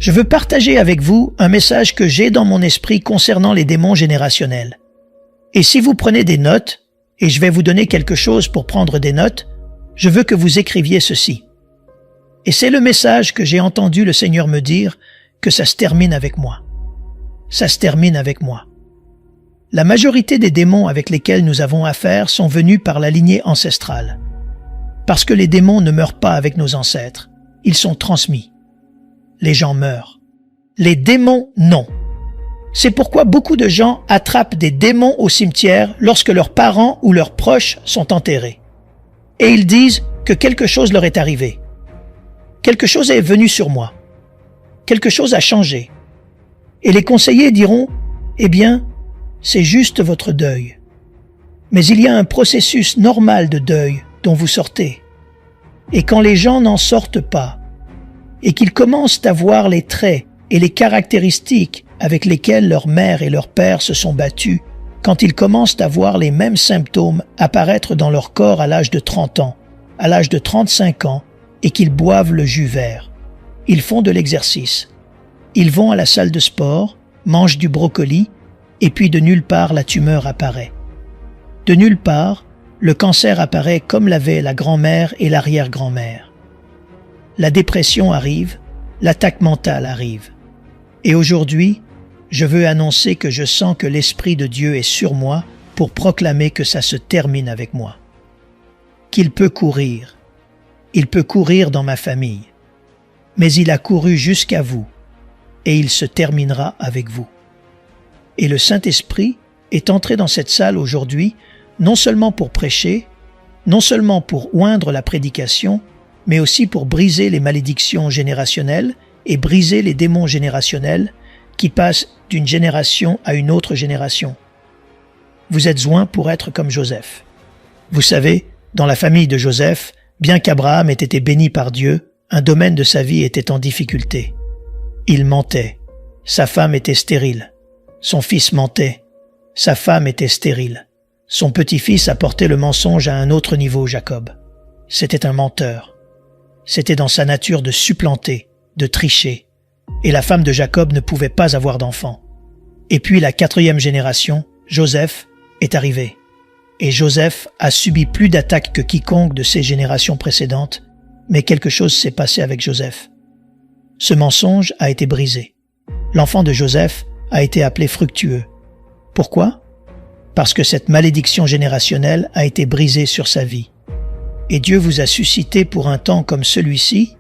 Je veux partager avec vous un message que j'ai dans mon esprit concernant les démons générationnels. Et si vous prenez des notes, et je vais vous donner quelque chose pour prendre des notes, je veux que vous écriviez ceci. Et c'est le message que j'ai entendu le Seigneur me dire que ça se termine avec moi. Ça se termine avec moi. La majorité des démons avec lesquels nous avons affaire sont venus par la lignée ancestrale. Parce que les démons ne meurent pas avec nos ancêtres, ils sont transmis. Les gens meurent. Les démons, non. C'est pourquoi beaucoup de gens attrapent des démons au cimetière lorsque leurs parents ou leurs proches sont enterrés. Et ils disent que quelque chose leur est arrivé. Quelque chose est venu sur moi. Quelque chose a changé. Et les conseillers diront, eh bien, c'est juste votre deuil. Mais il y a un processus normal de deuil dont vous sortez. Et quand les gens n'en sortent pas, et qu'ils commencent à voir les traits et les caractéristiques avec lesquels leur mère et leur père se sont battus, quand ils commencent à voir les mêmes symptômes apparaître dans leur corps à l'âge de 30 ans, à l'âge de 35 ans, et qu'ils boivent le jus vert. Ils font de l'exercice. Ils vont à la salle de sport, mangent du brocoli, et puis de nulle part la tumeur apparaît. De nulle part, le cancer apparaît comme l'avaient la grand-mère et l'arrière-grand-mère. La dépression arrive, l'attaque mentale arrive. Et aujourd'hui, je veux annoncer que je sens que l'Esprit de Dieu est sur moi pour proclamer que ça se termine avec moi. Qu'il peut courir. Il peut courir dans ma famille. Mais il a couru jusqu'à vous et il se terminera avec vous. Et le Saint-Esprit est entré dans cette salle aujourd'hui, non seulement pour prêcher, non seulement pour oindre la prédication, mais aussi pour briser les malédictions générationnelles et briser les démons générationnels qui passent d'une génération à une autre génération. Vous êtes oints pour être comme Joseph. Vous savez, dans la famille de Joseph, bien qu'Abraham ait été béni par Dieu, un domaine de sa vie était en difficulté. Il mentait. Sa femme était stérile. Son fils mentait. Sa femme était stérile. Son petit-fils apportait le mensonge à un autre niveau, Jacob. C'était un menteur. C'était dans sa nature de supplanter, de tricher. Et la femme de Jacob ne pouvait pas avoir d'enfant. Et puis la 4e génération, Joseph, est arrivée. Et Joseph a subi plus d'attaques que quiconque de ses générations précédentes, mais quelque chose s'est passé avec Joseph. Ce mensonge a été brisé. L'enfant de Joseph a été appelé fructueux. Pourquoi? Parce que cette malédiction générationnelle a été brisée sur sa vie. Et Dieu vous a suscité pour un temps comme celui-ci,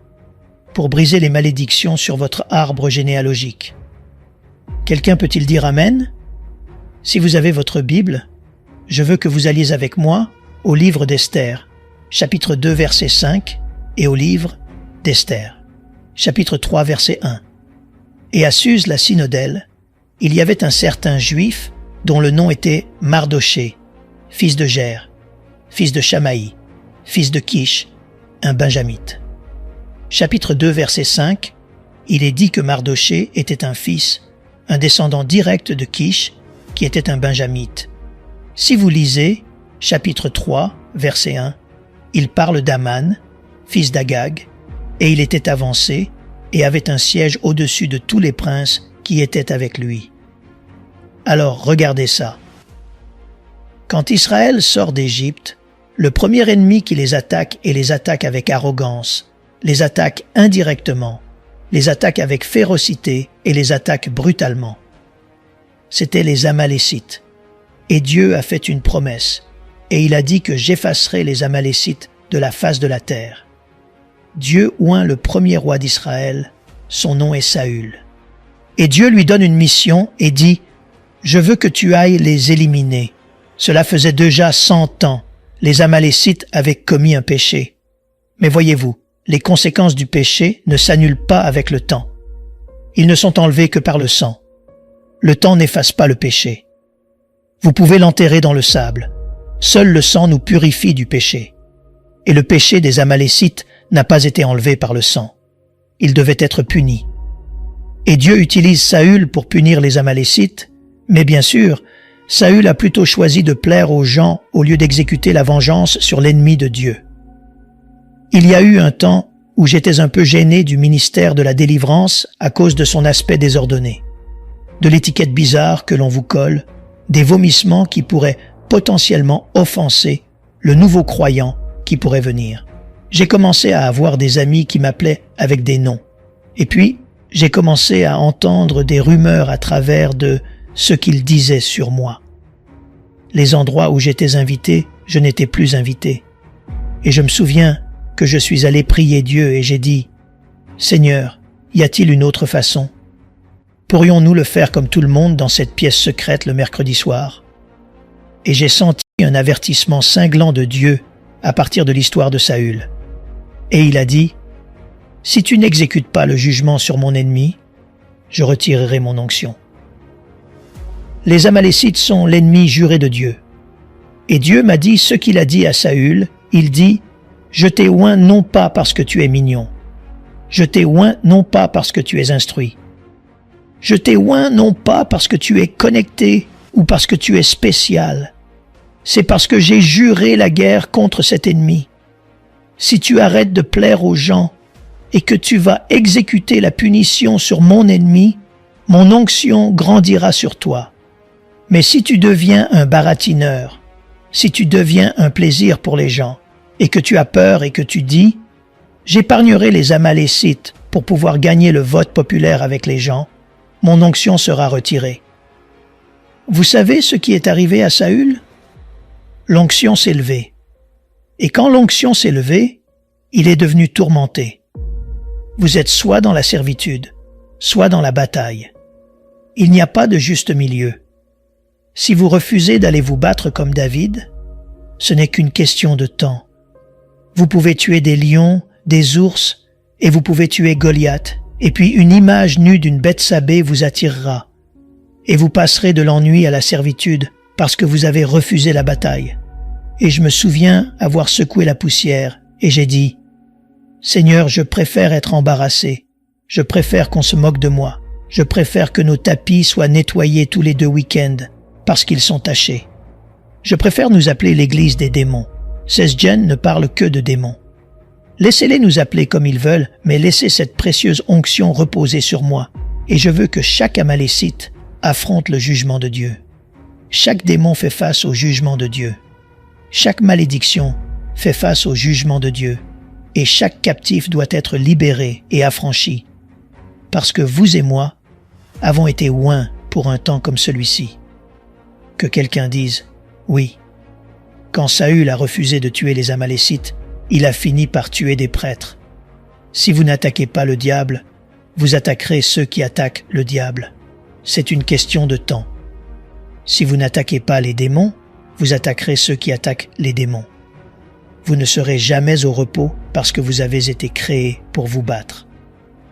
pour briser les malédictions sur votre arbre généalogique. Quelqu'un peut-il dire Amen? Si vous avez votre Bible, je veux que vous alliez avec moi au livre d'Esther, chapitre 2, verset 5, et au livre d'Esther, chapitre 3, verset 1. Et à Suse la synodelle, il y avait un certain juif dont le nom était Mardoché, fils de Gère, fils de Chamaï, fils de Kish, un benjamite. Chapitre 2, verset 5, il est dit que Mardoché était un fils, un descendant direct de Kish, qui était un benjamite. Si vous lisez, chapitre 3, verset 1, il parle d'Aman, fils d'Agag, et il était avancé et avait un siège au-dessus de tous les princes qui étaient avec lui. Alors regardez ça. Quand Israël sort d'Égypte, le premier ennemi qui les attaque et les attaque avec arrogance, les attaque indirectement, les attaque avec férocité et les attaque brutalement. C'étaient les Amalécites. Et Dieu a fait une promesse, et il a dit que j'effacerai les Amalécites de la face de la terre. Dieu oint le premier roi d'Israël, son nom est Saül. Et Dieu lui donne une mission et dit « Je veux que tu ailles les éliminer. » Cela faisait déjà 100 ans. Les Amalécites avaient commis un péché. Mais voyez-vous, les conséquences du péché ne s'annulent pas avec le temps. Ils ne sont enlevés que par le sang. Le temps n'efface pas le péché. Vous pouvez l'enterrer dans le sable. Seul le sang nous purifie du péché. Et le péché des Amalécites n'a pas été enlevé par le sang. Il devait être puni. Et Dieu utilise Saül pour punir les Amalécites, mais bien sûr, Saül a plutôt choisi de plaire aux gens au lieu d'exécuter la vengeance sur l'ennemi de Dieu. Il y a eu un temps où j'étais un peu gêné du ministère de la délivrance à cause de son aspect désordonné, de l'étiquette bizarre que l'on vous colle, des vomissements qui pourraient potentiellement offenser le nouveau croyant qui pourrait venir. J'ai commencé à avoir des amis qui m'appelaient avec des noms. Et puis, j'ai commencé à entendre des rumeurs à travers de ce qu'ils disaient sur moi. Les endroits où j'étais invité, je n'étais plus invité. Et je me souviens que je suis allé prier Dieu et j'ai dit « Seigneur, y a-t-il une autre façon? Pourrions-nous le faire comme tout le monde dans cette pièce secrète le mercredi soir ?» Et j'ai senti un avertissement cinglant de Dieu à partir de l'histoire de Saül. Et il a dit « Si tu n'exécutes pas le jugement sur mon ennemi, je retirerai mon onction. » Les Amalécites sont l'ennemi juré de Dieu. Et Dieu m'a dit ce qu'il a dit à Saül. Il dit « Je t'ai oint non pas parce que tu es mignon. Je t'ai oint non pas parce que tu es instruit. Je t'ai oint non pas parce que tu es connecté ou parce que tu es spécial. C'est parce que j'ai juré la guerre contre cet ennemi. Si tu arrêtes de plaire aux gens et que tu vas exécuter la punition sur mon ennemi, mon onction grandira sur toi. Mais si tu deviens un baratineur, si tu deviens un plaisir pour les gens, et que tu as peur et que tu dis « J'épargnerai les Amalécites pour pouvoir gagner le vote populaire avec les gens, mon onction sera retirée. » Vous savez ce qui est arrivé à Saül? L'onction s'est levée. Et quand l'onction s'est levée, il est devenu tourmenté. Vous êtes soit dans la servitude, soit dans la bataille. Il n'y a pas de juste milieu. Si vous refusez d'aller vous battre comme David, ce n'est qu'une question de temps. Vous pouvez tuer des lions, des ours, et vous pouvez tuer Goliath, et puis une image nue d'une Bethsabée vous attirera, et vous passerez de l'ennui à la servitude parce que vous avez refusé la bataille. Et je me souviens avoir secoué la poussière, et j'ai dit « Seigneur, je préfère être embarrassé, je préfère qu'on se moque de moi, je préfère que nos tapis soient nettoyés tous les 2 week-ends, parce qu'ils sont tachés. Je préfère nous appeler l'église des démons. Sesgen ne parle que de démons. Laissez-les nous appeler comme ils veulent, mais laissez cette précieuse onction reposer sur moi, et je veux que chaque Amalécite affronte le jugement de Dieu. Chaque démon fait face au jugement de Dieu. Chaque malédiction fait face au jugement de Dieu, et chaque captif doit être libéré et affranchi, parce que vous et moi avons été oints pour un temps comme celui-ci. Que quelqu'un dise « Oui ». Quand Saül a refusé de tuer les Amalécites, il a fini par tuer des prêtres. Si vous n'attaquez pas le diable, vous attaquerez ceux qui attaquent le diable. C'est une question de temps. Si vous n'attaquez pas les démons, vous attaquerez ceux qui attaquent les démons. Vous ne serez jamais au repos parce que vous avez été créés pour vous battre.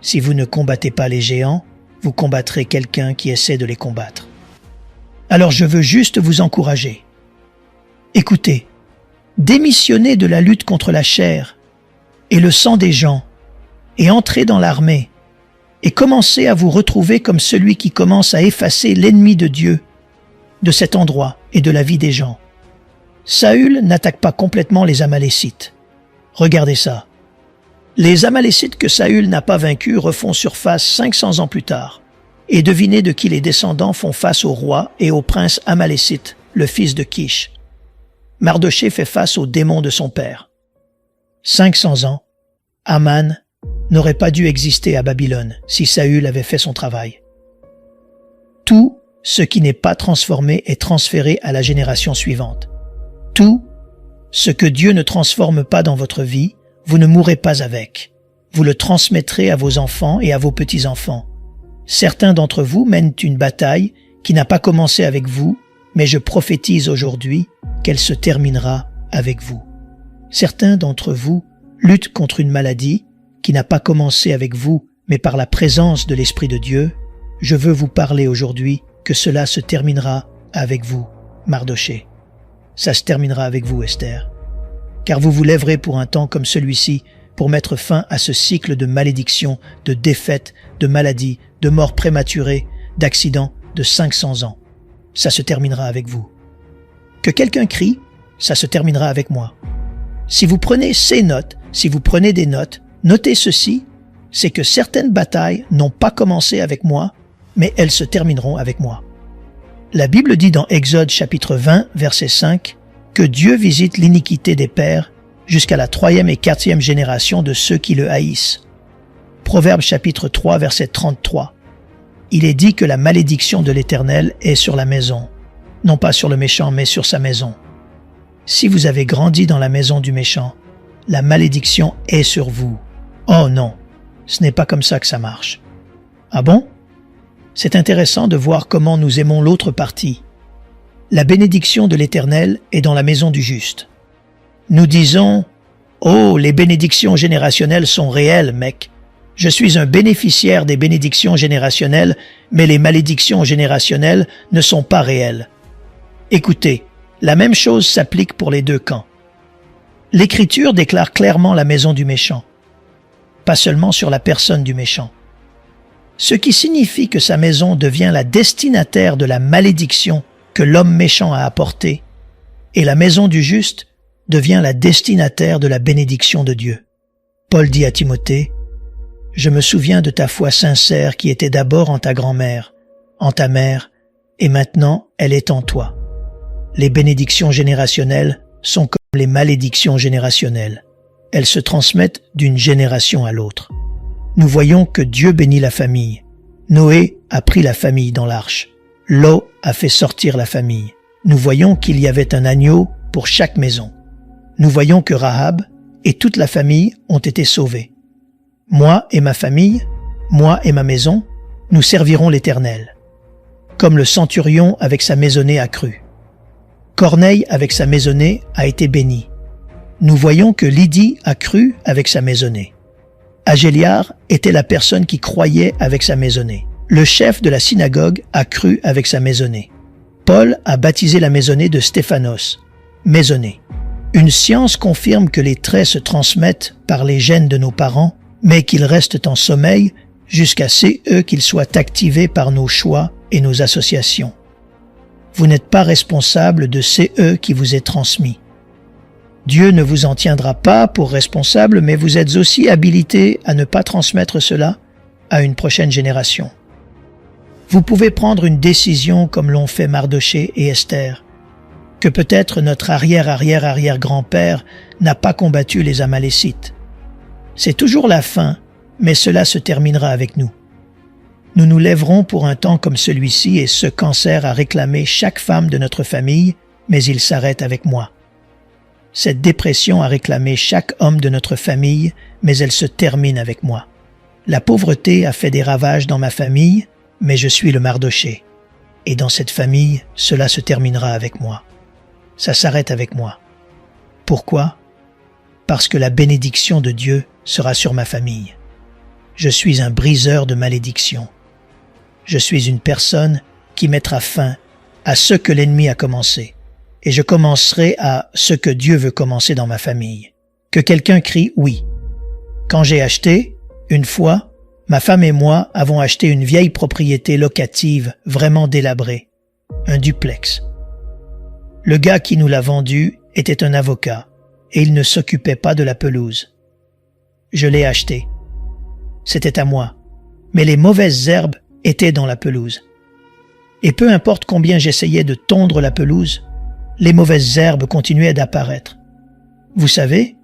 Si vous ne combattez pas les géants, vous combattrez quelqu'un qui essaie de les combattre. Alors je veux juste vous encourager. Écoutez, démissionnez de la lutte contre la chair et le sang des gens et entrez dans l'armée et commencez à vous retrouver comme celui qui commence à effacer l'ennemi de Dieu de cet endroit et de la vie des gens. Saül n'attaque pas complètement les Amalécites. Regardez ça. Les Amalécites que Saül n'a pas vaincus refont surface 500 ans plus tard. Et devinez de qui les descendants font face au roi et au prince Amalécite, le fils de Kish. Mardoché fait face aux démons de son père. 500 ans, Aman n'aurait pas dû exister à Babylone si Saül avait fait son travail. Tout ce qui n'est pas transformé est transféré à la génération suivante. Tout ce que Dieu ne transforme pas dans votre vie, vous ne mourrez pas avec. Vous le transmettrez à vos enfants et à vos petits-enfants. Certains d'entre vous mènent une bataille qui n'a pas commencé avec vous, mais je prophétise aujourd'hui qu'elle se terminera avec vous. Certains d'entre vous luttent contre une maladie qui n'a pas commencé avec vous, mais par la présence de l'Esprit de Dieu. Je veux vous parler aujourd'hui que cela se terminera avec vous, Mardoché. Ça se terminera avec vous, Esther. Car vous vous lèverez pour un temps comme celui-ci pour mettre fin à ce cycle de malédiction, de défaite, de maladie, de mort prématurée, d'accidents de 500 ans. Ça se terminera avec vous. Que quelqu'un crie, ça se terminera avec moi. Si vous prenez ces notes, si vous prenez des notes, Notez ceci, c'est que certaines batailles n'ont pas commencé avec moi, mais elles se termineront avec moi. La Bible dit dans Exode chapitre 20, verset 5, que Dieu visite l'iniquité des pères jusqu'à la 3e et 4e génération de ceux qui le haïssent. Proverbe chapitre 3, verset 33. Il est dit que la malédiction de l'Éternel est sur la maison, non pas sur le méchant, mais sur sa maison. Si vous avez grandi dans la maison du méchant, la malédiction est sur vous. Oh non, ce n'est pas comme ça que ça marche. Ah bon? C'est intéressant de voir comment nous aimons l'autre partie. La bénédiction de l'Éternel est dans la maison du juste. Nous disons « Oh, les bénédictions générationnelles sont réelles, mec. Je suis un bénéficiaire des bénédictions générationnelles, mais les malédictions générationnelles ne sont pas réelles. » Écoutez, la même chose s'applique pour les deux camps. L'Écriture déclare clairement la maison du méchant, pas seulement sur la personne du méchant. Ce qui signifie que sa maison devient la destinataire de la malédiction que l'homme méchant a apportée, et la maison du juste devient la destinataire de la bénédiction de Dieu. Paul dit à Timothée, « Je me souviens de ta foi sincère qui était d'abord en ta grand-mère, en ta mère, et maintenant elle est en toi. » Les bénédictions générationnelles sont comme les malédictions générationnelles. Elles se transmettent d'une génération à l'autre. Nous voyons que Dieu bénit la famille. Noé a pris la famille dans l'arche. Lot a fait sortir la famille. Nous voyons qu'il y avait un agneau pour chaque maison. Nous voyons que Rahab et toute la famille ont été sauvés. Moi et ma famille, moi et ma maison, nous servirons l'Éternel. Comme le centurion avec sa maisonnée a cru. Corneille avec sa maisonnée a été béni. Nous voyons que Lydie a cru avec sa maisonnée. Agéliar était la personne qui croyait avec sa maisonnée. Le chef de la synagogue a cru avec sa maisonnée. Paul a baptisé la maisonnée de Stéphanos, maisonnée. Une science confirme que les traits se transmettent par les gènes de nos parents, mais qu'ils restent en sommeil jusqu'à ce qu'ils soient activés par nos choix et nos associations. Vous n'êtes pas responsable de ce qui vous est transmis. Dieu ne vous en tiendra pas pour responsable, mais vous êtes aussi habilité à ne pas transmettre cela à une prochaine génération. Vous pouvez prendre une décision comme l'ont fait Mardoché et Esther, que peut-être notre arrière-arrière-arrière-grand-père n'a pas combattu les Amalécites. C'est toujours la fin, mais cela se terminera avec nous. Nous nous lèverons pour un temps comme celui-ci et ce cancer a réclamé chaque femme de notre famille, mais il s'arrête avec moi. Cette dépression a réclamé chaque homme de notre famille, mais elle se termine avec moi. La pauvreté a fait des ravages dans ma famille, mais je suis le Mardoché. Et dans cette famille, cela se terminera avec moi. Ça s'arrête avec moi. Pourquoi? Parce que la bénédiction de Dieu sera sur ma famille. Je suis un briseur de malédiction. Je suis une personne qui mettra fin à ce que l'ennemi a commencé. Et je commencerai à ce que Dieu veut commencer dans ma famille. Que quelqu'un crie oui. Quand j'ai acheté, une fois, ma femme et moi avons acheté une vieille propriété locative vraiment délabrée, un duplex. Le gars qui nous l'a vendu était un avocat et il ne s'occupait pas de la pelouse. Je l'ai acheté. C'était à moi, mais les mauvaises herbes étaient dans la pelouse. Et peu importe combien j'essayais de tondre la pelouse, les mauvaises herbes continuaient d'apparaître. Vous savez,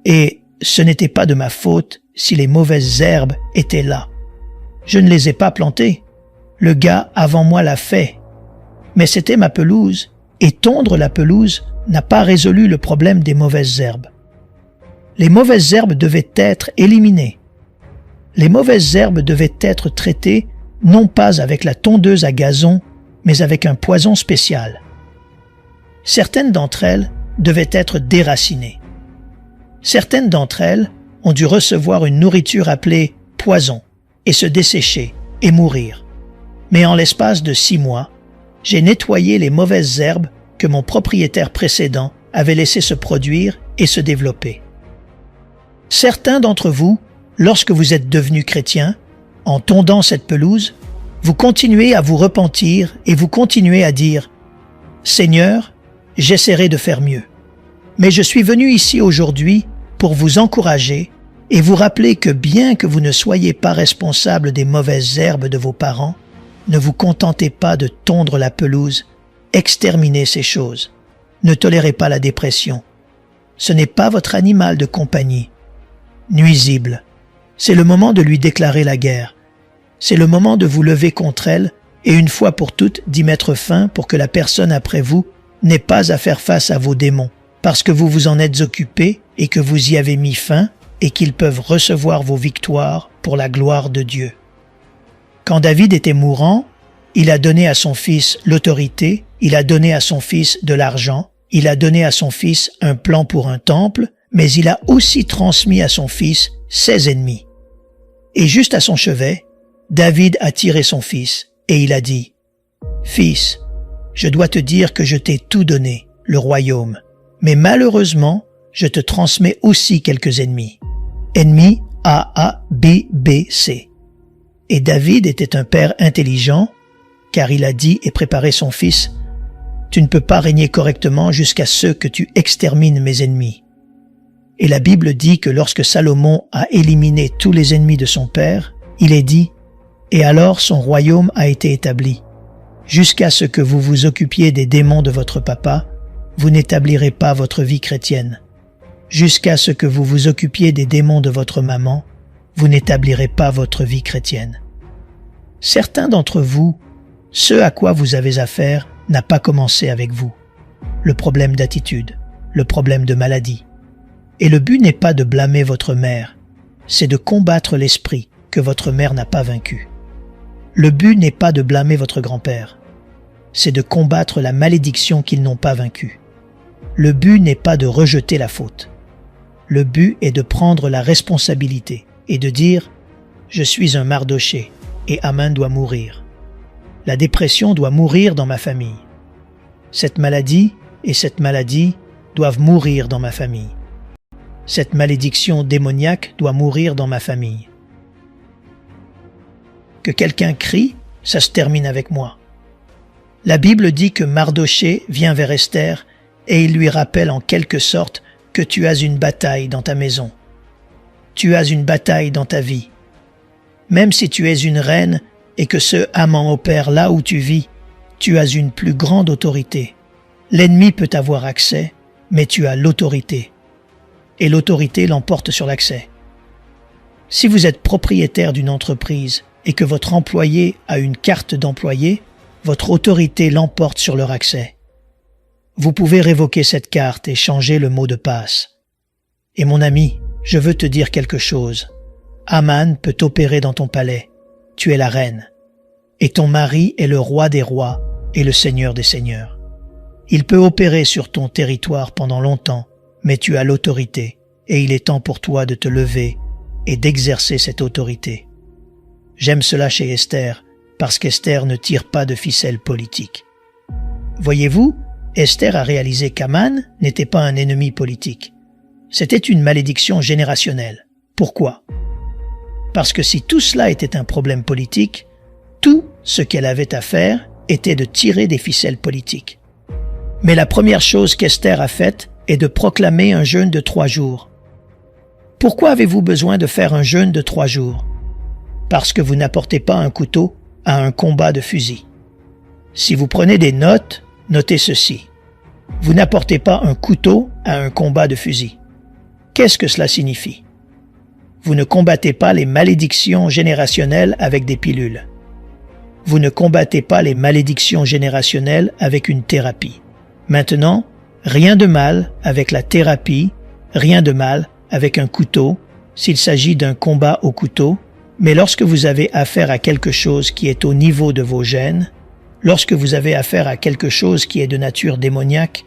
et ce n'était pas de ma faute si les mauvaises herbes étaient là. Je ne les ai pas plantées. Le gars avant moi l'a fait. Mais c'était ma pelouse, et tondre la pelouse n'a pas résolu le problème des mauvaises herbes. Les mauvaises herbes devaient être éliminées. Les mauvaises herbes devaient être traitées non pas avec la tondeuse à gazon, mais avec un poison spécial. Certaines d'entre elles devaient être déracinées. Certaines d'entre elles ont dû recevoir une nourriture appelée poison et se dessécher et mourir. Mais en l'espace de 6 mois, j'ai nettoyé les mauvaises herbes que mon propriétaire précédent avait laissé se produire et se développer. Certains d'entre vous, lorsque vous êtes devenus chrétiens, en tondant cette pelouse, vous continuez à vous repentir et vous continuez à dire « Seigneur, j'essaierai de faire mieux. Mais je suis venu ici aujourd'hui pour vous encourager et vous rappelez que bien que vous ne soyez pas responsable des mauvaises herbes de vos parents, ne vous contentez pas de tondre la pelouse, exterminez ces choses. Ne tolérez pas la dépression. Ce n'est pas votre animal de compagnie. Nuisible. C'est le moment de lui déclarer la guerre. C'est le moment de vous lever contre elle et une fois pour toutes d'y mettre fin pour que la personne après vous n'ait pas à faire face à vos démons, parce que vous vous en êtes occupé et que vous y avez mis fin et qu'ils peuvent recevoir vos victoires pour la gloire de Dieu. Quand David était mourant, il a donné à son fils l'autorité, il a donné à son fils de l'argent, il a donné à son fils un plan pour un temple, mais il a aussi transmis à son fils ses ennemis. Et juste à son chevet, David a tiré son fils et il a dit « Fils, je dois te dire que je t'ai tout donné, le royaume, mais malheureusement, je te transmets aussi quelques ennemis. Ennemis A, B, B, C. » Et David était un père intelligent, car il a dit et préparé son fils « Tu ne peux pas régner correctement jusqu'à ce que tu extermines mes ennemis. » Et la Bible dit que lorsque Salomon a éliminé tous les ennemis de son père, il est dit « Et alors son royaume a été établi. Jusqu'à ce que vous vous occupiez des démons de votre papa, vous n'établirez pas votre vie chrétienne. Jusqu'à ce que vous vous occupiez des démons de votre maman, vous n'établirez pas votre vie chrétienne. » Certains d'entre vous, ce à quoi vous avez affaire, n'a pas commencé avec vous. Le problème d'attitude, le problème de maladie. Et le but n'est pas de blâmer votre mère, c'est de combattre l'esprit que votre mère n'a pas vaincu. Le but n'est pas de blâmer votre grand-père, c'est de combattre la malédiction qu'ils n'ont pas vaincue. Le but n'est pas de rejeter la faute. Le but est de prendre la responsabilité et de dire « Je suis un Mardoché et Aman doit mourir. La dépression doit mourir dans ma famille. Cette maladie et cette maladie doivent mourir dans ma famille. Cette malédiction démoniaque doit mourir dans ma famille. Que quelqu'un crie, ça se termine avec moi. » La Bible dit que Mardoché vient vers Esther et il lui rappelle en quelque sorte que tu as une bataille dans ta maison. Tu as une bataille dans ta vie. Même si tu es une reine et que ce Haman opère là où tu vis, tu as une plus grande autorité. L'ennemi peut avoir accès, mais tu as l'autorité. Et l'autorité l'emporte sur l'accès. Si vous êtes propriétaire d'une entreprise et que votre employé a une carte d'employé, votre autorité l'emporte sur leur accès. Vous pouvez révoquer cette carte et changer le mot de passe. Et mon ami, je veux te dire quelque chose. Haman peut opérer dans ton palais. Tu es la reine. Et ton mari est le roi des rois et le seigneur des seigneurs. Il peut opérer sur ton territoire pendant longtemps, mais tu as l'autorité et il est temps pour toi de te lever et d'exercer cette autorité. J'aime cela chez Esther, parce qu'Esther ne tire pas de ficelle politique. Voyez-vous, Esther a réalisé qu'Haman n'était pas un ennemi politique. C'était une malédiction générationnelle. Pourquoi? Parce que si tout cela était un problème politique, tout ce qu'elle avait à faire était de tirer des ficelles politiques. Mais la première chose qu'Esther a faite est de proclamer un jeûne de 3 jours. Pourquoi avez-vous besoin de faire un jeûne de 3 jours? Parce que vous n'apportez pas un couteau à un combat de fusil. Si vous prenez des notes, notez ceci. Vous n'apportez pas un couteau à un combat de fusil. Qu'est-ce que cela signifie? Vous ne combattez pas les malédictions générationnelles avec des pilules. Vous ne combattez pas les malédictions générationnelles avec une thérapie. Maintenant, rien de mal avec la thérapie, rien de mal avec un couteau, s'il s'agit d'un combat au couteau, mais lorsque vous avez affaire à quelque chose qui est au niveau de vos gènes, lorsque vous avez affaire à quelque chose qui est de nature démoniaque,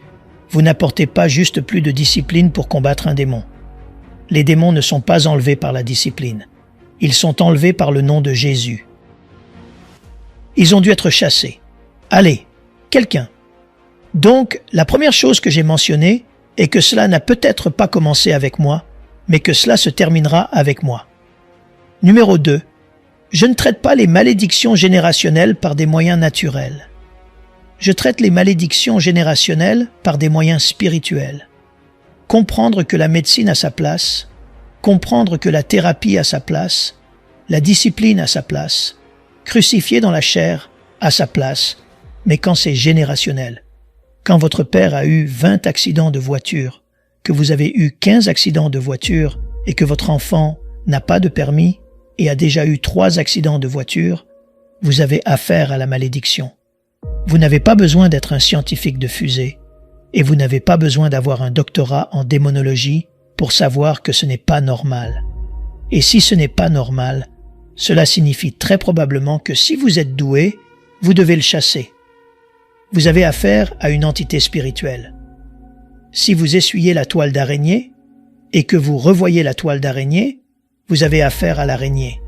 vous n'apportez pas juste plus de discipline pour combattre un démon. Les démons ne sont pas enlevés par la discipline. Ils sont enlevés par le nom de Jésus. Ils ont dû être chassés. Allez, quelqu'un. Donc, la première chose que j'ai mentionnée est que cela n'a peut-être pas commencé avec moi, mais que cela se terminera avec moi. Numéro 2. Je ne traite pas les malédictions générationnelles par des moyens naturels. Je traite les malédictions générationnelles par des moyens spirituels. Comprendre que la médecine a sa place, comprendre que la thérapie a sa place, la discipline a sa place, crucifié dans la chair a sa place, mais quand c'est générationnel, quand votre père a eu 20 accidents de voiture, que vous avez eu 15 accidents de voiture et que votre enfant n'a pas de permis et a déjà eu 3 accidents de voiture, vous avez affaire à la malédiction. Vous n'avez pas besoin d'être un scientifique de fusée et vous n'avez pas besoin d'avoir un doctorat en démonologie pour savoir que ce n'est pas normal. Et si ce n'est pas normal, cela signifie très probablement que si vous êtes doué, vous devez le chasser. Vous avez affaire à une entité spirituelle. Si vous essuyez la toile d'araignée et que vous revoyez la toile d'araignée, vous avez affaire à l'araignée.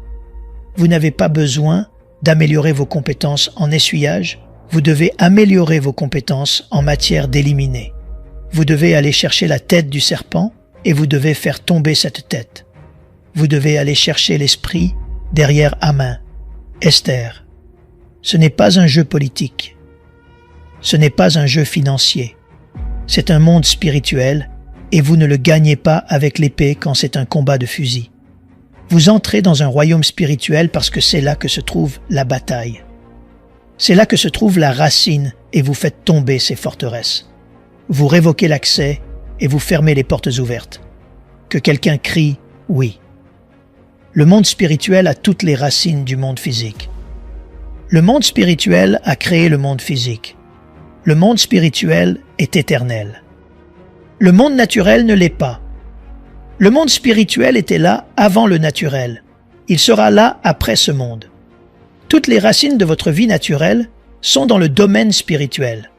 Vous n'avez pas besoin d'améliorer vos compétences en essuyage, vous devez améliorer vos compétences en matière d'éliminer. Vous devez aller chercher la tête du serpent et vous devez faire tomber cette tête. Vous devez aller chercher l'esprit derrière Haman, Esther. Ce n'est pas un jeu politique. Ce n'est pas un jeu financier. C'est un monde spirituel et vous ne le gagnez pas avec l'épée quand c'est un combat de fusil. Vous entrez dans un royaume spirituel parce que c'est là que se trouve la bataille. C'est là que se trouve la racine et vous faites tomber ces forteresses. Vous révoquez l'accès et vous fermez les portes ouvertes. Que quelqu'un crie « oui ». Le monde spirituel a toutes les racines du monde physique. Le monde spirituel a créé le monde physique. Le monde spirituel est éternel. Le monde naturel ne l'est pas. Le monde spirituel était là avant le naturel. Il sera là après ce monde. Toutes les racines de votre vie naturelle sont dans le domaine spirituel.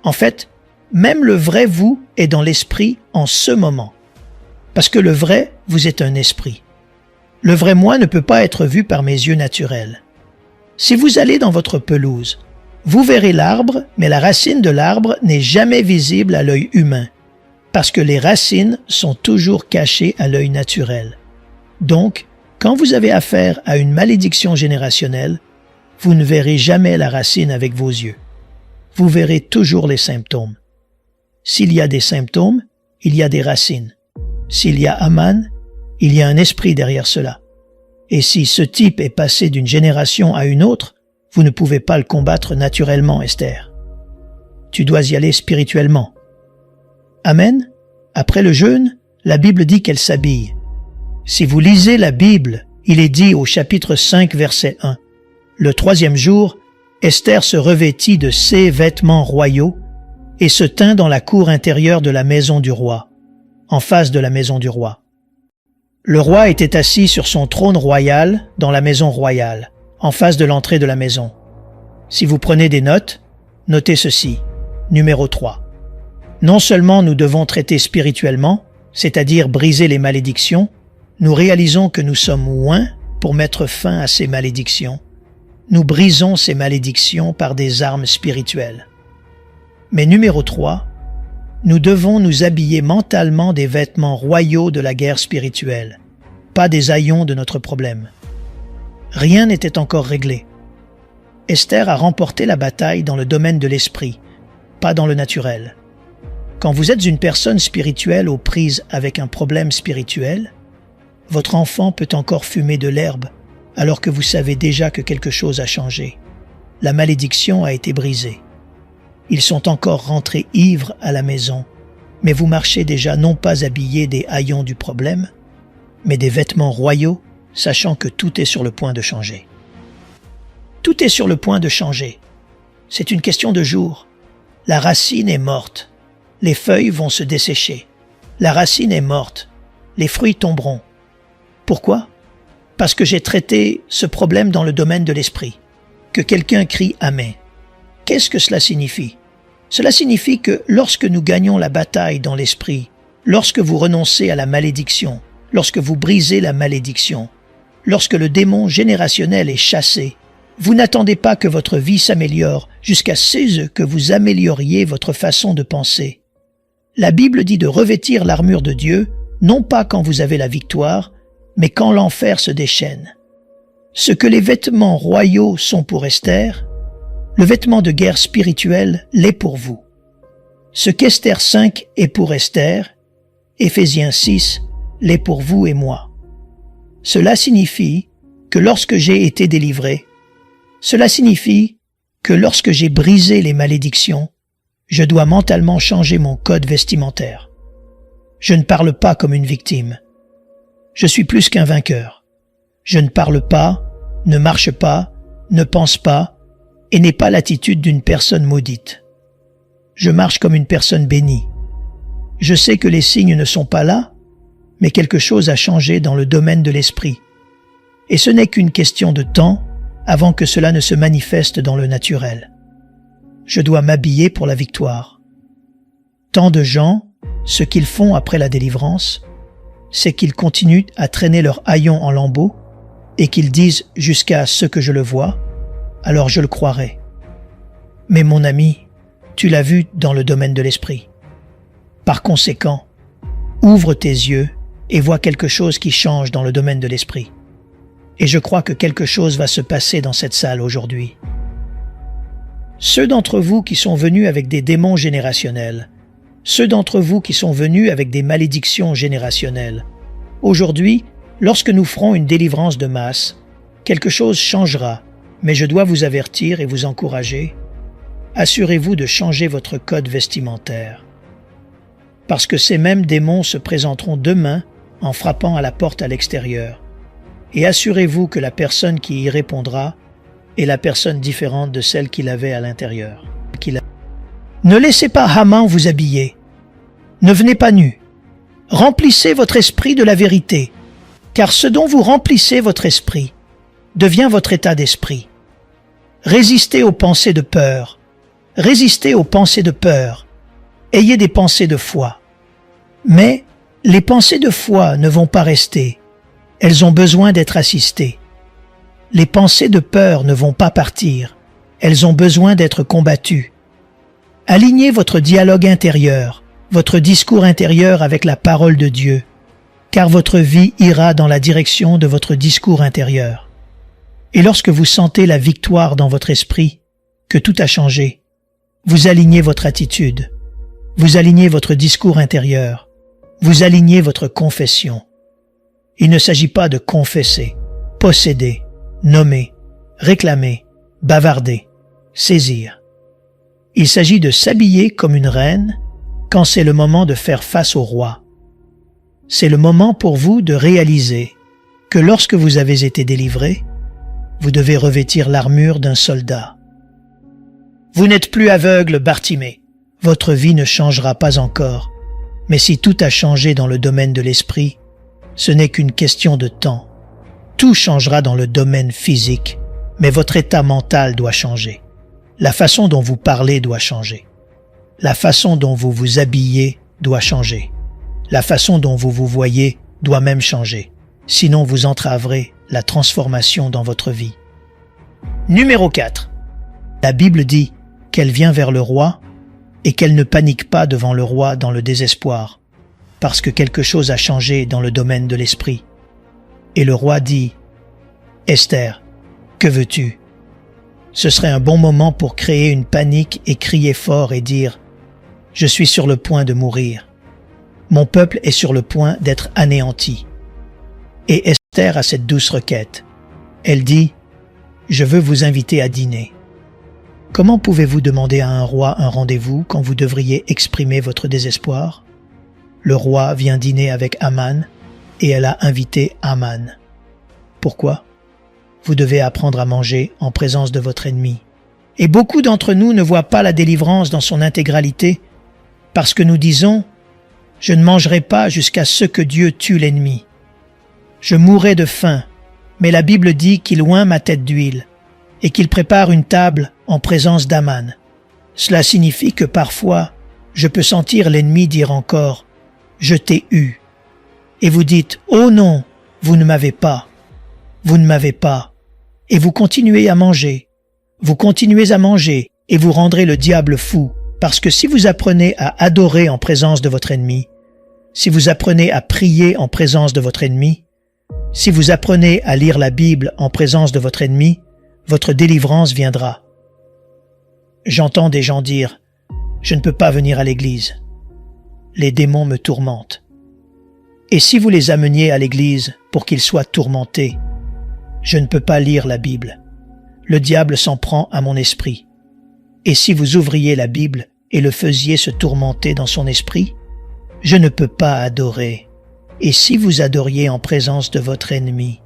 En fait, même le vrai vous est dans l'esprit en ce moment. Parce que le vrai vous est un esprit. Le vrai moi ne peut pas être vu par mes yeux naturels. Si vous allez dans votre pelouse, vous verrez l'arbre, mais la racine de l'arbre n'est jamais visible à l'œil humain, parce que les racines sont toujours cachées à l'œil naturel. Donc, quand vous avez affaire à une malédiction générationnelle, vous ne verrez jamais la racine avec vos yeux. Vous verrez toujours les symptômes. S'il y a des symptômes, il y a des racines. S'il y a Haman, il y a un esprit derrière cela. Et si ce type est passé d'une génération à une autre, vous ne pouvez pas le combattre naturellement, Esther. Tu dois y aller spirituellement. Amen. Après le jeûne, la Bible dit qu'elle s'habille. Si vous lisez la Bible, il est dit au chapitre 5, verset 1. Le 3e jour, Esther se revêtit de ses vêtements royaux et se tint dans la cour intérieure de la maison du roi, en face de la maison du roi. Le roi était assis sur son trône royal dans la maison royale, en face de l'entrée de la maison. Si vous prenez des notes, notez ceci. Numéro 3. Non seulement nous devons traiter spirituellement, c'est-à-dire briser les malédictions, nous réalisons que nous sommes loin pour mettre fin à ces malédictions. Nous brisons ces malédictions par des armes spirituelles. Mais numéro 3, nous devons nous habiller mentalement des vêtements royaux de la guerre spirituelle, pas des haillons de notre problème. Rien n'était encore réglé. Esther a remporté la bataille dans le domaine de l'esprit, pas dans le naturel. Quand vous êtes une personne spirituelle aux prises avec un problème spirituel, votre enfant peut encore fumer de l'herbe alors que vous savez déjà que quelque chose a changé. La malédiction a été brisée. Ils sont encore rentrés ivres à la maison, mais vous marchez déjà non pas habillés des haillons du problème, mais des vêtements royaux, sachant que tout est sur le point de changer. Tout est sur le point de changer. C'est une question de jours. La racine est morte. Les feuilles vont se dessécher. La racine est morte. Les fruits tomberont. Pourquoi? Parce que j'ai traité ce problème dans le domaine de l'esprit. Que quelqu'un crie « Amen ». Qu'est-ce que cela signifie? Cela signifie que lorsque nous gagnons la bataille dans l'esprit, lorsque vous renoncez à la malédiction, lorsque vous brisez la malédiction, lorsque le démon générationnel est chassé, vous n'attendez pas que votre vie s'améliore jusqu'à ce que vous amélioriez votre façon de penser. La Bible dit de revêtir l'armure de Dieu, non pas quand vous avez la victoire, mais quand l'enfer se déchaîne. Ce que les vêtements royaux sont pour Esther, le vêtement de guerre spirituelle l'est pour vous. Ce qu'Esther 5 est pour Esther, Éphésiens 6, l'est pour vous et moi. Cela signifie que lorsque j'ai été délivré, cela signifie que lorsque j'ai brisé les malédictions, je dois mentalement changer mon code vestimentaire. Je ne parle pas comme une victime. Je suis plus qu'un vainqueur. Je ne parle pas, ne marche pas, ne pense pas et n'ai pas l'attitude d'une personne maudite. Je marche comme une personne bénie. Je sais que les signes ne sont pas là, mais quelque chose a changé dans le domaine de l'esprit. Et ce n'est qu'une question de temps avant que cela ne se manifeste dans le naturel. Je dois m'habiller pour la victoire. Tant de gens, ce qu'ils font après la délivrance, c'est qu'ils continuent à traîner leur haillon en lambeaux et qu'ils disent jusqu'à ce que je le vois, alors je le croirai. Mais mon ami, tu l'as vu dans le domaine de l'esprit. Par conséquent, ouvre tes yeux et vois quelque chose qui change dans le domaine de l'esprit. Et je crois que quelque chose va se passer dans cette salle aujourd'hui. Ceux d'entre vous qui sont venus avec des démons générationnels, ceux d'entre vous qui sont venus avec des malédictions générationnelles, aujourd'hui, lorsque nous ferons une délivrance de masse, quelque chose changera, mais je dois vous avertir et vous encourager. Assurez-vous de changer votre code vestimentaire. Parce que ces mêmes démons se présenteront demain en frappant à la porte à l'extérieur. Et assurez-vous que la personne qui y répondra est la personne différente de celle qu'il avait à l'intérieur. Ne laissez pas Haman vous habiller. Ne venez pas nus. Remplissez votre esprit de la vérité, car ce dont vous remplissez votre esprit devient votre état d'esprit. Résistez aux pensées de peur. Résistez aux pensées de peur. Ayez des pensées de foi. Mais les pensées de foi ne vont pas rester. Elles ont besoin d'être assistées. Les pensées de peur ne vont pas partir. Elles ont besoin d'être combattues. Alignez votre dialogue intérieur, votre discours intérieur avec la parole de Dieu, car votre vie ira dans la direction de votre discours intérieur. Et lorsque vous sentez la victoire dans votre esprit, que tout a changé, vous alignez votre attitude, vous alignez votre discours intérieur, vous alignez votre confession. Il ne s'agit pas de confesser, posséder, nommer, réclamer, bavarder, saisir. Il s'agit de s'habiller comme une reine quand c'est le moment de faire face au roi. C'est le moment pour vous de réaliser que lorsque vous avez été délivré, vous devez revêtir l'armure d'un soldat. Vous n'êtes plus aveugle, Bartimée. Votre vie ne changera pas encore. Mais si tout a changé dans le domaine de l'esprit, ce n'est qu'une question de temps. Tout changera dans le domaine physique, mais votre état mental doit changer. La façon dont vous parlez doit changer. La façon dont vous vous habillez doit changer. La façon dont vous vous voyez doit même changer. Sinon vous entraverez la transformation dans votre vie. Numéro 4. La Bible dit qu'elle vient vers le roi et qu'elle ne panique pas devant le roi dans le désespoir, parce que quelque chose a changé dans le domaine de l'esprit. Et le roi dit « Esther, que veux-tu » Ce serait un bon moment pour créer une panique et crier fort et dire « Je suis sur le point de mourir. Mon peuple est sur le point d'être anéanti. » Et Esther a cette douce requête. Elle dit « Je veux vous inviter à dîner. » Comment pouvez-vous demander à un roi un rendez-vous quand vous devriez exprimer votre désespoir? Le roi vient dîner avec Haman et elle a invité Haman. Pourquoi? Vous devez apprendre à manger en présence de votre ennemi. Et beaucoup d'entre nous ne voient pas la délivrance dans son intégralité parce que nous disons « Je ne mangerai pas jusqu'à ce que Dieu tue l'ennemi. Je mourrai de faim, mais la Bible dit qu'il oint ma tête d'huile et qu'il prépare une table en présence d'Haman. Cela signifie que parfois, je peux sentir l'ennemi dire encore « Je t'ai eu ». Et vous dites « Oh non, vous ne m'avez pas. Vous ne m'avez pas. » Et vous continuez à manger. Vous continuez à manger et vous rendrez le diable fou. Parce que si vous apprenez à adorer en présence de votre ennemi, si vous apprenez à prier en présence de votre ennemi, si vous apprenez à lire la Bible en présence de votre ennemi, votre délivrance viendra. J'entends des gens dire « Je ne peux pas venir à l'église. Les démons me tourmentent. » Et si vous les ameniez à l'église pour qu'ils soient tourmentés, je ne peux pas lire la Bible. Le diable s'en prend à mon esprit. Et si vous ouvriez la Bible et le faisiez se tourmenter dans son esprit, je ne peux pas adorer. Et si vous adoriez en présence de votre ennemi,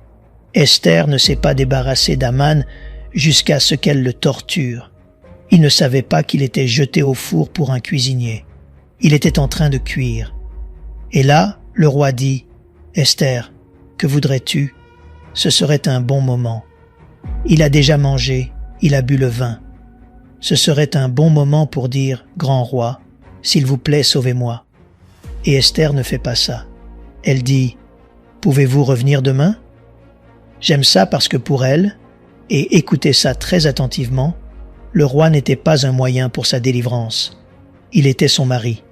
Esther ne s'est pas débarrassée d'Aman jusqu'à ce qu'elle le torture. Il ne savait pas qu'il était jeté au four pour un cuisinier. Il était en train de cuire. Et là, le roi dit, « Esther, que voudrais-tu? Ce serait un bon moment. Il a déjà mangé, il a bu le vin. Ce serait un bon moment pour dire, « Grand roi, s'il vous plaît, sauvez-moi. » Et Esther ne fait pas ça. Elle dit, « Pouvez-vous revenir demain ?» J'aime ça parce que pour elle, et écoutez ça très attentivement, le roi n'était pas un moyen pour sa délivrance. Il était son mari.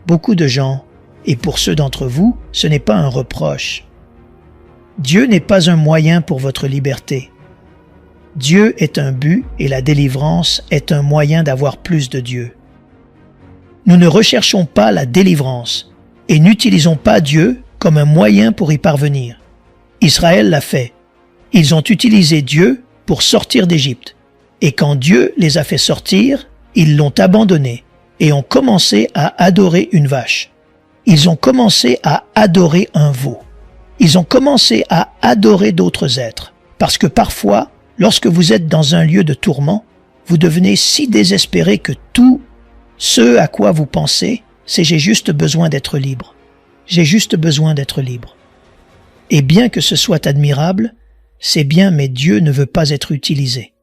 Beaucoup de gens, et pour ceux d'entre vous, ce n'est pas un reproche. Dieu n'est pas un moyen pour votre liberté. Dieu est un but et la délivrance est un moyen d'avoir plus de Dieu. Nous ne recherchons pas la délivrance et n'utilisons pas Dieu comme un moyen pour y parvenir. Israël l'a fait. Ils ont utilisé Dieu pour sortir d'Égypte. Et quand Dieu les a fait sortir, ils l'ont abandonné et ont commencé à adorer une vache. Ils ont commencé à adorer un veau. Ils ont commencé à adorer d'autres êtres. Parce que parfois, lorsque vous êtes dans un lieu de tourment, vous devenez si désespéré que tout ce à quoi vous pensez, c'est « j'ai juste besoin d'être libre. J'ai juste besoin d'être libre. » Et bien que ce soit admirable, c'est bien, mais Dieu ne veut pas être utilisé.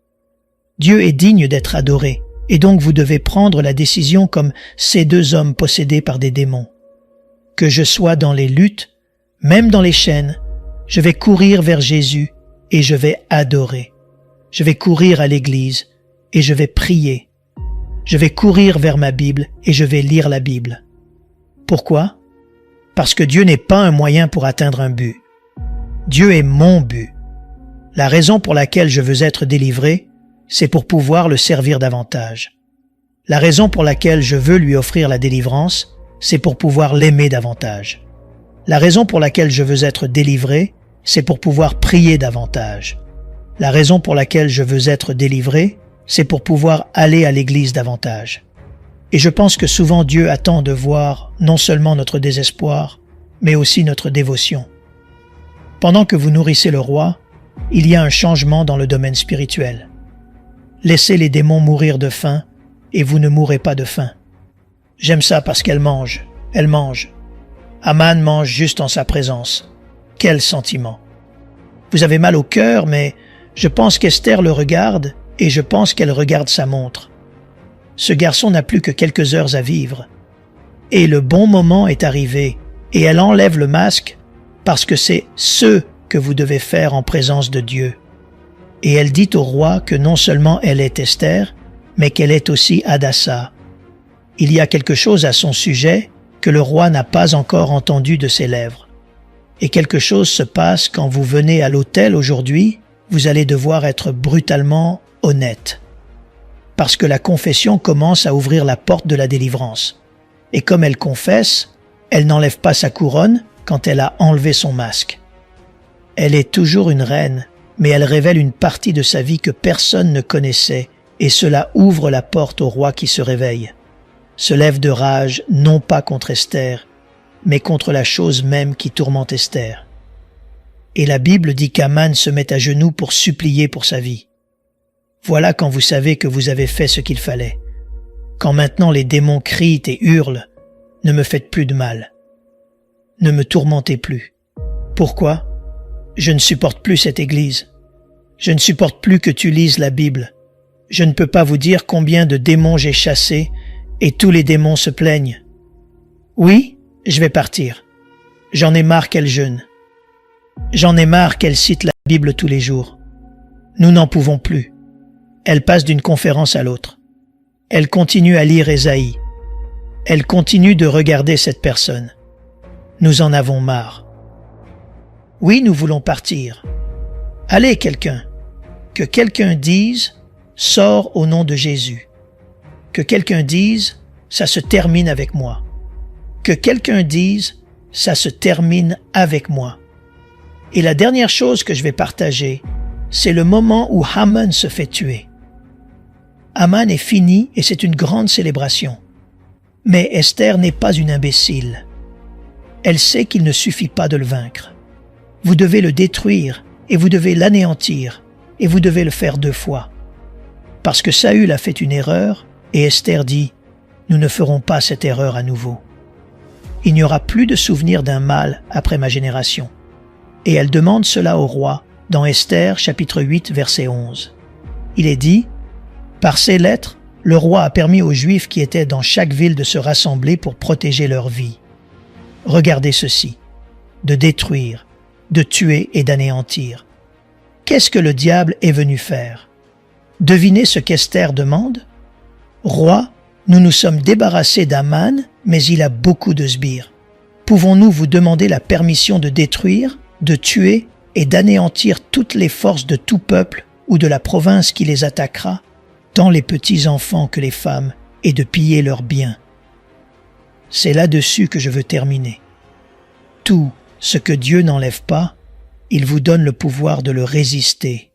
Dieu est digne d'être adoré, et donc vous devez prendre la décision comme ces deux hommes possédés par des démons. Que je sois dans les luttes, même dans les chaînes, je vais courir vers Jésus et je vais adorer. Je vais courir à l'église et je vais prier. Je vais courir vers ma Bible et je vais lire la Bible. Pourquoi? Parce que Dieu n'est pas un moyen pour atteindre un but. Dieu est mon but. La raison pour laquelle je veux être délivré, c'est pour pouvoir le servir davantage. La raison pour laquelle je veux lui offrir la délivrance, c'est pour pouvoir l'aimer davantage. La raison pour laquelle je veux être délivré, c'est pour pouvoir prier davantage. La raison pour laquelle je veux être délivré, c'est pour pouvoir aller à l'église davantage. Et je pense que souvent Dieu attend de voir non seulement notre désespoir, mais aussi notre dévotion. Pendant que vous nourrissez le roi, il y a un changement dans le domaine spirituel. Laissez les démons mourir de faim et vous ne mourrez pas de faim. J'aime ça parce qu'elle mange. Elle mange. Aman mange juste en sa présence. Quel sentiment! Vous avez mal au cœur, mais je pense qu'Esther le regarde et je pense qu'elle regarde sa montre. Ce garçon n'a plus que quelques heures à vivre. Et le bon moment est arrivé et elle enlève le masque parce que c'est ce que vous devez faire en présence de Dieu. Et elle dit au roi que non seulement elle est Esther, mais qu'elle est aussi Hadassa. Il y a quelque chose à son sujet que le roi n'a pas encore entendu de ses lèvres. Et quelque chose se passe quand vous venez à l'autel aujourd'hui, vous allez devoir être brutalement honnête. Parce que la confession commence à ouvrir la porte de la délivrance. Et comme elle confesse, elle n'enlève pas sa couronne quand elle a enlevé son masque. Elle est toujours une reine, mais elle révèle une partie de sa vie que personne ne connaissait, et cela ouvre la porte au roi qui se réveille. Se lève de rage, non pas contre Esther, mais contre la chose même qui tourmente Esther. Et la Bible dit qu'Aman se met à genoux pour supplier pour sa vie. Voilà quand vous savez que vous avez fait ce qu'il fallait. Quand maintenant les démons crient et hurlent, ne me faites plus de mal. Ne me tourmentez plus. Pourquoi? Je ne supporte plus cette église. Je ne supporte plus que tu lises la Bible. Je ne peux pas vous dire combien de démons j'ai chassés et tous les démons se plaignent. Oui, je vais partir. J'en ai marre qu'elle jeûne. J'en ai marre qu'elle cite la Bible tous les jours. Nous n'en pouvons plus. Elle passe d'une conférence à l'autre. Elle continue à lire Ésaïe. Elle continue de regarder cette personne. Nous en avons marre. Oui, nous voulons partir. Allez, quelqu'un. Que quelqu'un dise « Sors au nom de Jésus ». Que quelqu'un dise « Ça se termine avec moi ». Que quelqu'un dise « ça se termine avec moi. Et la dernière chose que je vais partager, c'est le moment où Haman se fait tuer. Haman est fini et c'est une grande célébration. Mais Esther n'est pas une imbécile. Elle sait qu'il ne suffit pas de le vaincre. Vous devez le détruire et vous devez l'anéantir et vous devez le faire 2 fois. Parce que Saül a fait une erreur et Esther dit « Nous ne ferons pas cette erreur à nouveau. Il n'y aura plus de souvenir d'un mal après ma génération. » Et elle demande cela au roi dans Esther chapitre 8 verset 11. Il est dit « Par ces lettres, le roi a permis aux Juifs qui étaient dans chaque ville de se rassembler pour protéger leur vie. Regardez ceci, de détruire, de tuer et d'anéantir. Qu'est-ce que le diable est venu faire? Devinez ce qu'Esther demande? Roi, nous nous sommes débarrassés d'Aman, mais il a beaucoup de sbires. Pouvons-nous vous demander la permission de détruire, de tuer et d'anéantir toutes les forces de tout peuple ou de la province qui les attaquera, tant les petits enfants que les femmes, et de piller leurs biens? C'est là-dessus que je veux terminer. Tout ce que Dieu n'enlève pas, il vous donne le pouvoir de le résister.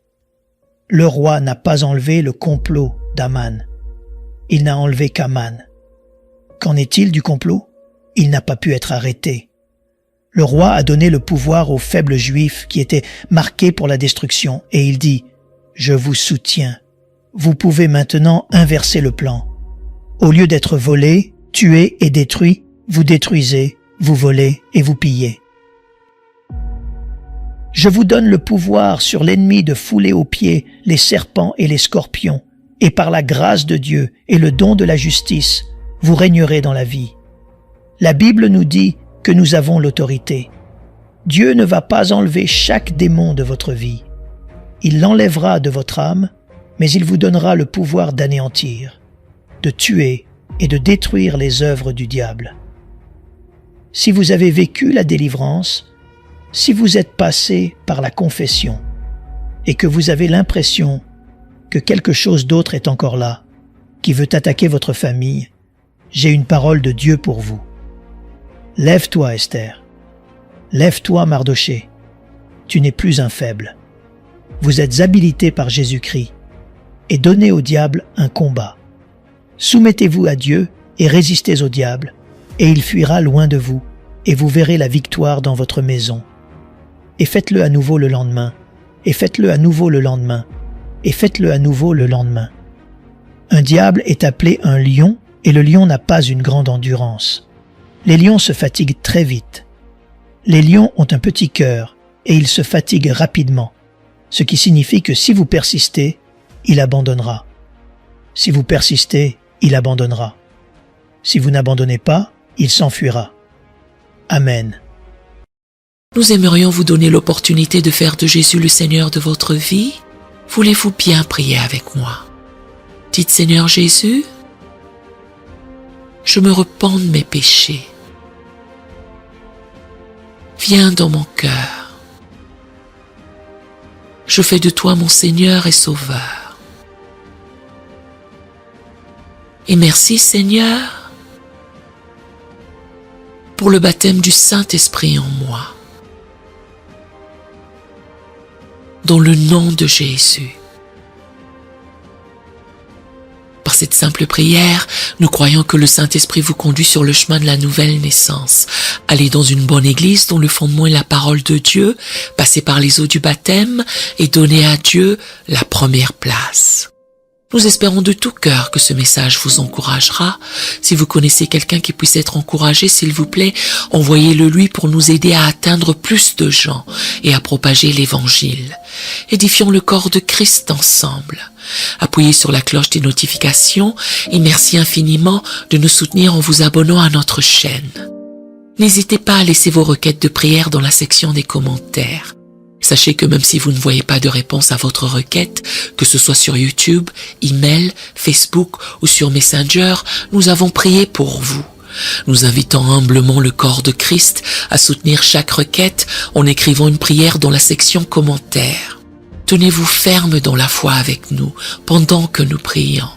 Le roi n'a pas enlevé le complot d'Aman. Il n'a enlevé qu'Aman. Qu'en est-il du complot? Il n'a pas pu être arrêté. Le roi a donné le pouvoir aux faibles juifs qui étaient marqués pour la destruction et il dit « Je vous soutiens. Vous pouvez maintenant inverser le plan. Au lieu d'être volés, tués et détruits, vous détruisez, vous volez et vous pillez. Je vous donne le pouvoir sur l'ennemi de fouler aux pieds les serpents et les scorpions, et par la grâce de Dieu et le don de la justice, vous régnerez dans la vie. La Bible nous dit que nous avons l'autorité. Dieu ne va pas enlever chaque démon de votre vie. Il l'enlèvera de votre âme, mais il vous donnera le pouvoir d'anéantir, de tuer et de détruire les œuvres du diable. Si vous avez vécu la délivrance, si vous êtes passé par la confession et que vous avez l'impression que quelque chose d'autre est encore là, qui veut attaquer votre famille, j'ai une parole de Dieu pour vous. Lève-toi, Esther. Lève-toi, Mardoché. Tu n'es plus un faible. Vous êtes habilité par Jésus-Christ et donnez au diable un combat. Soumettez-vous à Dieu et résistez au diable, et il fuira loin de vous, et vous verrez la victoire dans votre maison. Et faites-le à nouveau le lendemain, et faites-le à nouveau le lendemain, et faites-le à nouveau le lendemain. Un diable est appelé un lion, et le lion n'a pas une grande endurance. Les lions se fatiguent très vite. Les lions ont un petit cœur, et ils se fatiguent rapidement, ce qui signifie que si vous persistez, il abandonnera. Si vous persistez, il abandonnera. Si vous n'abandonnez pas, il s'enfuira. Amen. Nous aimerions vous donner l'opportunité de faire de Jésus le Seigneur de votre vie. Voulez-vous bien prier avec moi? Dites Seigneur Jésus, je me repens de mes péchés. Viens dans mon cœur. Je fais de toi mon Seigneur et Sauveur. Et merci Seigneur pour le baptême du Saint-Esprit en moi. Dans le nom de Jésus. Par cette simple prière, nous croyons que le Saint-Esprit vous conduit sur le chemin de la nouvelle naissance. Allez dans une bonne église dont le fondement est la parole de Dieu, passez par les eaux du baptême et donnez à Dieu la première place. Nous espérons de tout cœur que ce message vous encouragera. Si vous connaissez quelqu'un qui puisse être encouragé, s'il vous plaît, envoyez-le lui pour nous aider à atteindre plus de gens et à propager l'Évangile. Édifions le corps de Christ ensemble. Appuyez sur la cloche des notifications et merci infiniment de nous soutenir en vous abonnant à notre chaîne. N'hésitez pas à laisser vos requêtes de prière dans la section des commentaires. Sachez que même si vous ne voyez pas de réponse à votre requête, que ce soit sur YouTube, email, Facebook ou sur Messenger, nous avons prié pour vous. Nous invitons humblement le corps de Christ à soutenir chaque requête en écrivant une prière dans la section commentaires. Tenez-vous ferme dans la foi avec nous pendant que nous prions.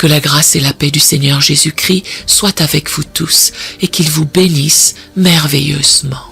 Que la grâce et la paix du Seigneur Jésus-Christ soient avec vous tous et qu'il vous bénisse merveilleusement.